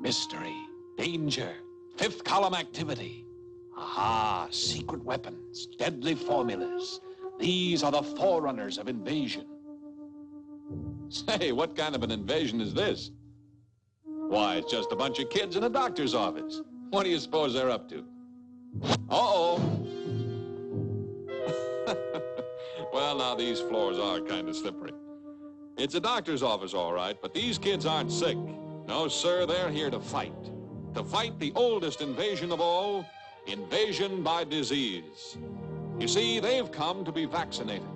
Mystery, danger, fifth column activity. Aha, secret weapons, deadly formulas. These are the forerunners of invasion. Say, what kind of an invasion is this? Why, it's just a bunch of kids in a doctor's office. What do you suppose they're up to? Uh-oh. Well, now, these floors are kind of slippery. It's a doctor's office, all right, but these kids aren't sick. No, sir, they're here to fight. To fight the oldest invasion of all, invasion by disease. You see, they've come to be vaccinated.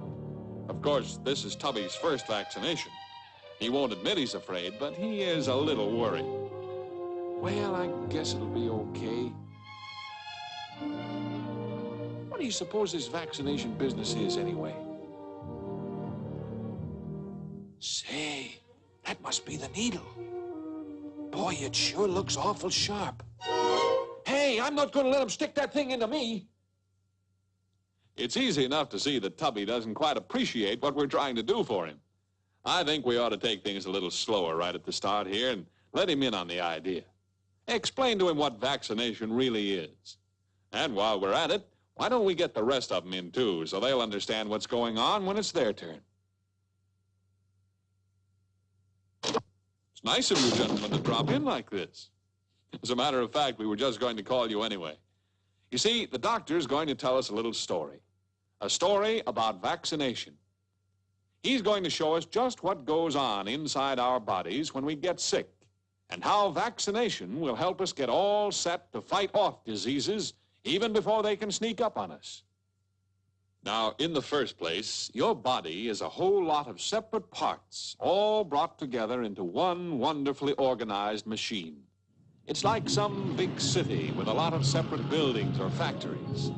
Of course, this is Tubby's first vaccination. He won't admit he's afraid, but he is a little worried. Well, I guess it'll be okay. What do you suppose this vaccination business is, anyway? Say, that must be the needle. Boy, it sure looks awful sharp. Hey, I'm not going to let him stick that thing into me. It's easy enough to see that Tubby doesn't quite appreciate what we're trying to do for him. I think we ought to take things a little slower right at the start here and let him in on the idea. Explain to him what vaccination really is. And while we're at it, why don't we get the rest of them in too, so they'll understand what's going on when it's their turn. It's nice of you gentlemen to drop in like this. As a matter of fact, we were just going to call you anyway. You see, the doctor's going to tell us a little story. A story about vaccination. He's going to show us just what goes on inside our bodies when we get sick, and how vaccination will help us get all set to fight off diseases even before they can sneak up on us. Now, in the first place, your body is a whole lot of separate parts, all brought together into one wonderfully organized machine. It's like some big city with a lot of separate buildings or factories.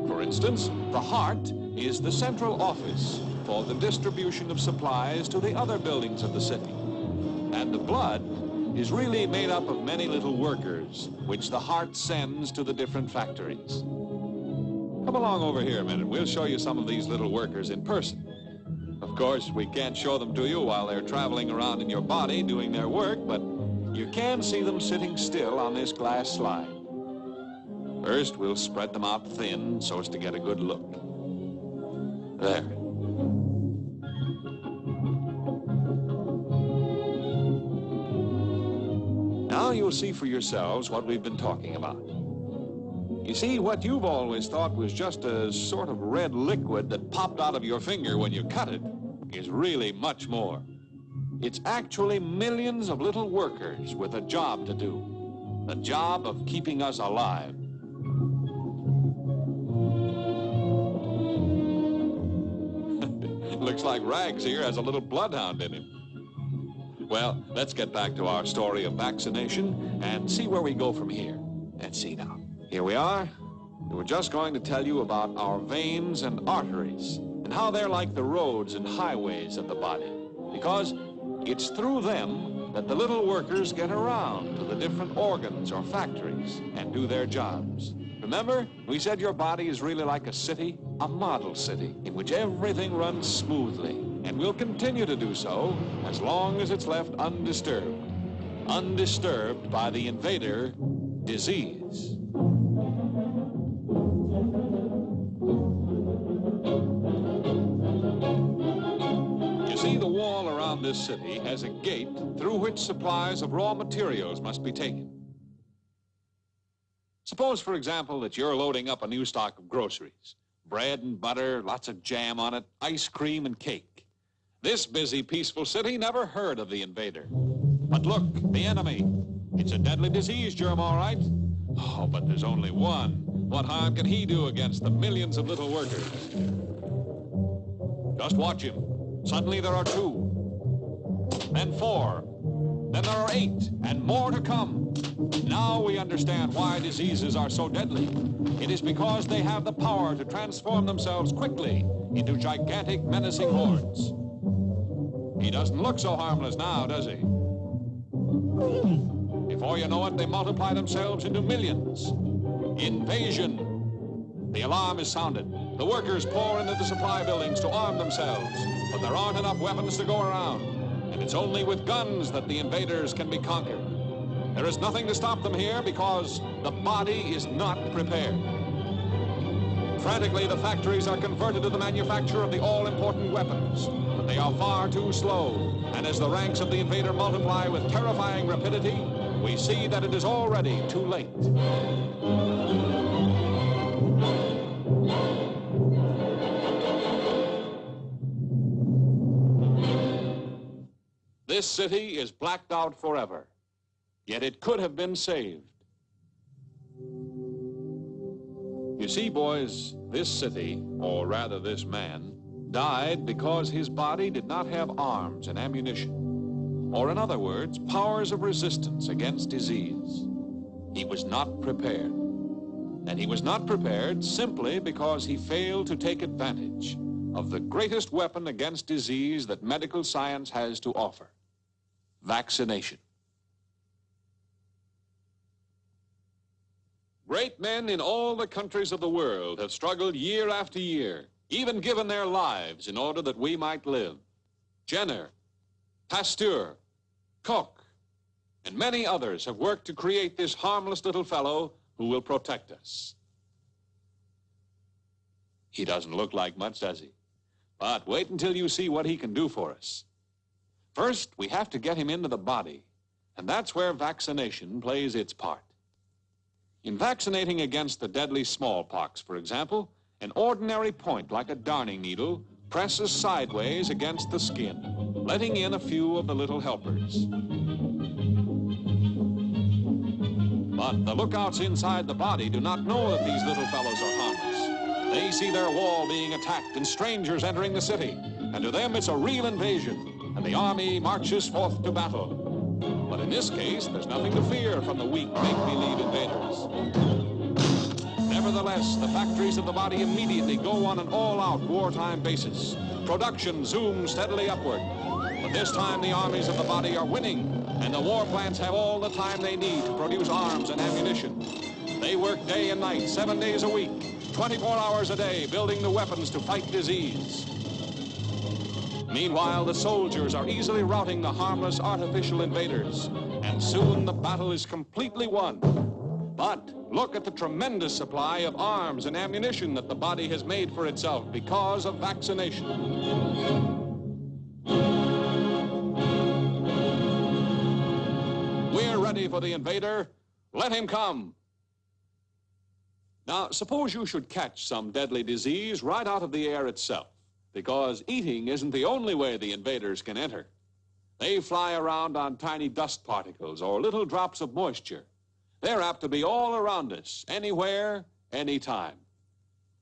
For instance, the heart is the central office for the distribution of supplies to the other buildings of the city. And the blood is really made up of many little workers, which the heart sends to the different factories. Come along over here a minute. We'll show you some of these little workers in person. Of course, we can't show them to you while they're traveling around in your body doing their work, but you can see them sitting still on this glass slide. First, we'll spread them out thin so as to get a good look. There. Now you'll see for yourselves what we've been talking about. You see, what you've always thought was just a sort of red liquid that popped out of your finger when you cut it is really much more. It's actually millions of little workers with a job to do. The job of keeping us alive. Looks like Rags here has a little bloodhound in him. Well, let's get back to our story of vaccination and see where we go from here. Let's see now. Here we are. We were just going to tell you about our veins and arteries and how they're like the roads and highways of the body, because it's through them that the little workers get around to the different organs or factories and do their jobs. Remember, we said your body is really like a city, a model city, in which everything runs smoothly, and will continue to do so as long as it's left undisturbed. Undisturbed by the invader, disease. You see, the wall around this city has a gate through which supplies of raw materials must be taken. Suppose, for example, that you're loading up a new stock of groceries. Bread and butter, lots of jam on it, ice cream and cake. This busy, peaceful city never heard of the invader. But look, the enemy. It's a deadly disease germ, all right. Oh, but there's only one. What harm can he do against the millions of little workers? Just watch him. Suddenly there are 2, then 4, then there are 8, and more to come. Now we understand why diseases are so deadly. It is because they have the power to transform themselves quickly into gigantic, menacing hordes. He doesn't look so harmless now, does he? Before you know it, they multiply themselves into millions. Invasion. The alarm is sounded. The workers pour into the supply buildings to arm themselves, but there aren't enough weapons to go around. And it's only with guns that the invaders can be conquered. There is nothing to stop them here because the body is not prepared. Frantically, the factories are converted to the manufacture of the all-important weapons, but they are far too slow. And as the ranks of the invader multiply with terrifying rapidity, we see that it is already too late. This city is blacked out forever, yet it could have been saved. You see, boys, this city, or rather this man, died because his body did not have arms and ammunition, or in other words, powers of resistance against disease. He was not prepared. And he was not prepared simply because he failed to take advantage of the greatest weapon against disease that medical science has to offer: vaccination. Great men in all the countries of the world have struggled year after year, even given their lives in order that we might live. Jenner, Pasteur, Koch, and many others have worked to create this harmless little fellow who will protect us. He doesn't look like much, does he? But wait until you see what he can do for us. First, we have to get him into the body, and that's where vaccination plays its part. In vaccinating against the deadly smallpox, for example, an ordinary point like a darning needle presses sideways against the skin, letting in a few of the little helpers. But the lookouts inside the body do not know that these little fellows are harmless. They see their wall being attacked and strangers entering the city, and to them it's a real invasion, and the army marches forth to battle. But in this case, there's nothing to fear from the weak, make-believe invaders. Nevertheless, the factories of the body immediately go on an all-out wartime basis. Production zooms steadily upward. But this time, the armies of the body are winning, and the war plants have all the time they need to produce arms and ammunition. They work day and night, 7 days a week, 24 hours a day, building the weapons to fight disease. Meanwhile, the soldiers are easily routing the harmless artificial invaders, and soon the battle is completely won. But look at the tremendous supply of arms and ammunition that the body has made for itself because of vaccination. We're ready for the invader. Let him come. Now, suppose you should catch some deadly disease right out of the air itself, because eating isn't the only way the invaders can enter. They fly around on tiny dust particles or little drops of moisture. They're apt to be all around us, anywhere, anytime.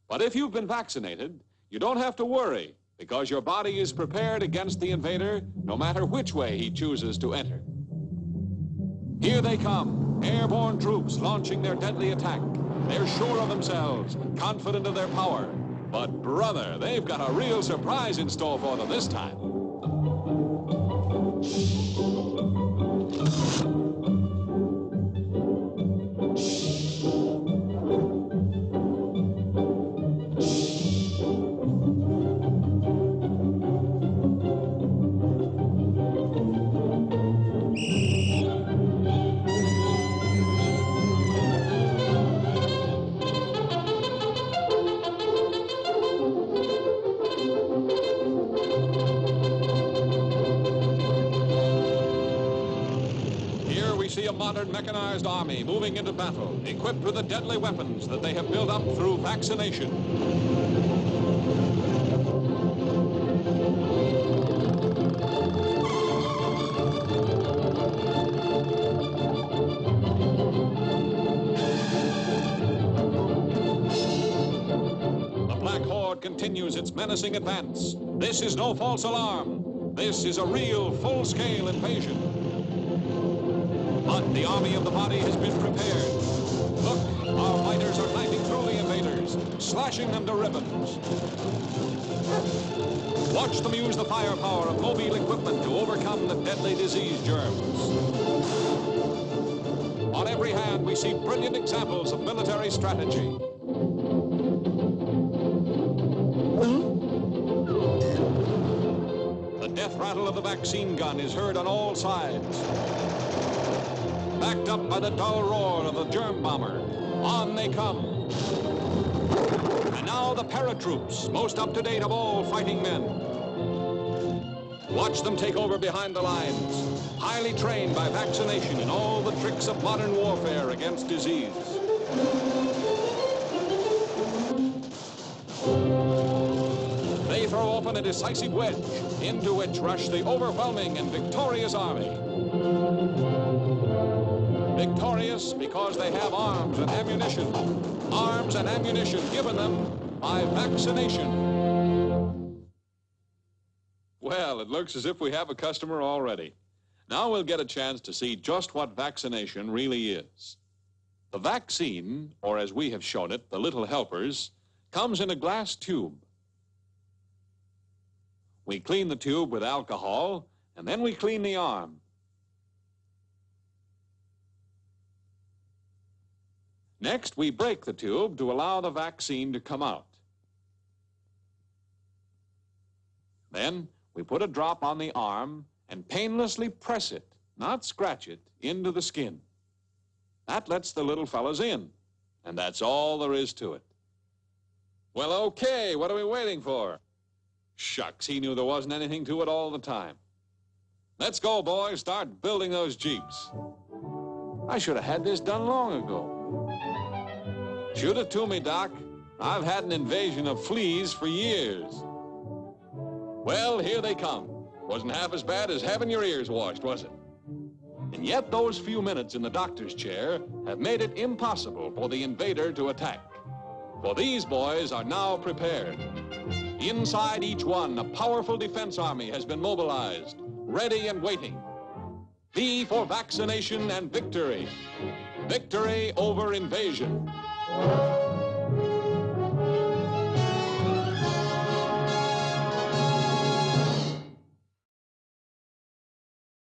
But if you've been vaccinated, you don't have to worry, because your body is prepared against the invader no matter which way he chooses to enter. Here they come, airborne troops launching their deadly attack. They're sure of themselves, confident of their power. But, brother, they've got a real surprise in store for them this time. A modern mechanized army moving into battle, equipped with the deadly weapons that they have built up through vaccination. The Black Horde continues its menacing advance. This is no false alarm. This is a real, full-scale invasion. But the army of the body has been prepared. Look, our fighters are knifing through the invaders, slashing them to ribbons. Watch them use the firepower of mobile equipment to overcome the deadly disease germs. On every hand, we see brilliant examples of military strategy. The death rattle of the vaccine gun is heard on all sides. backed up by the dull roar of the germ bomber. On they come. And now the paratroops, most up-to-date of all fighting men. Watch them take over behind the lines, highly trained by vaccination in all the tricks of modern warfare against disease. They throw open a decisive wedge, into which rush the overwhelming and victorious army. Victorious because they have arms and ammunition given them by vaccination. Well, it looks as if we have a customer already. Now we'll get a chance to see just what vaccination really is. The vaccine, or as we have shown it, the little helpers, comes in a glass tube. We clean the tube with alcohol, and then we clean the arm. Next, we break the tube to allow the vaccine to come out. Then, we put a drop on the arm and painlessly press it, not scratch it, into the skin. That lets the little fellas in, and that's all there is to it. Well, okay, what are we waiting for? Shucks, he knew there wasn't anything to it all the time. Let's go, boys, start building those Jeeps. I should have had this done long ago. Shoot it to me, Doc. I've had an invasion of fleas for years. Well, here they come. Wasn't half as bad as having your ears washed, was it? And yet those few minutes in the doctor's chair have made it impossible for the invader to attack. For these boys are now prepared. Inside each one, a powerful defense army has been mobilized, ready and waiting. V for vaccination and victory. Victory over invasion.